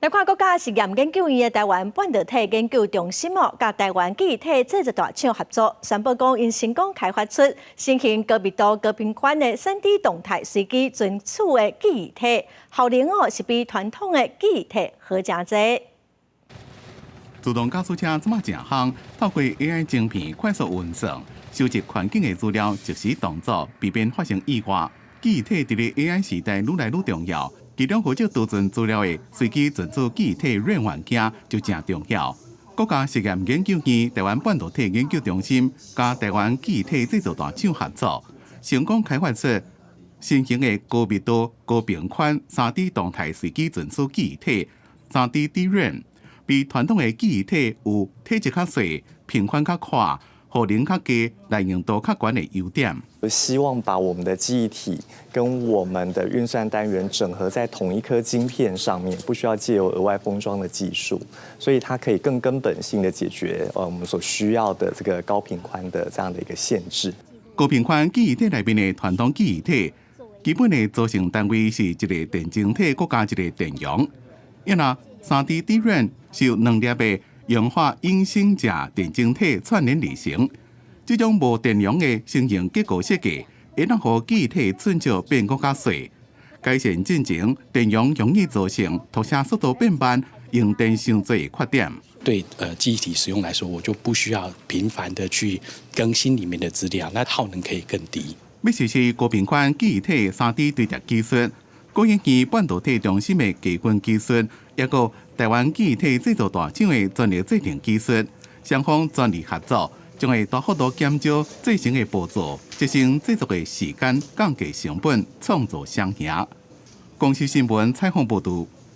台看国家实验研究院的台湾半导体研究中心甲台湾记忆体制作大厂合作，宣布讲因成功开发出新型高密度、高频宽的3D 动态随机存储的记忆体，效能是比传统的记忆体好真多。自动加速车这么正夯，透过 AI 晶片快速运算，收集环境的资料，即时动作，避免发生意外。记忆体伫咧 AI 时代愈来愈重要。 其中负责储存资料的随机存储记忆体软元件就真重要。国家实验研究院台湾半导体研究中心甲台湾记忆体制造大厂合作，成功开发出新型的高密度、高频宽3D 动态随机存储记忆体 3D DRAM， 比传统的记忆体有体积较小、频宽较快、效能较低、耐用度较高的优点。 希望把我们的记忆体跟我们的运算单元整合在同一颗晶片上面，不需要借由额外封装的技术，所以它可以更根本性的解决我们所需要的这个高频宽的这样的一个限制。高频宽记忆体内面的传统记忆体，基本的组成单位是一个电晶体，再加一个电容。因那 3D DRAM 是由2粒的氧化铟锌钾电晶体串联而成。 这种无电容的成型结构设计，会让记忆体寸少变更较小，改善进程电容容易造成读写速度变慢、用电伤多的缺点。对记忆体使用来说，我就不需要频繁的去更新里面的资料，那耗能可以更低。要实施高频宽记忆体3D 堆叠技术，国研院半导体中心的基本技术，也有台湾记忆体制造大厂的专业制定技术，双方专利合作。 将会大幅度减少制成的步骤，节省制作的时间，降低成本，创造双赢。公司新闻采访报道。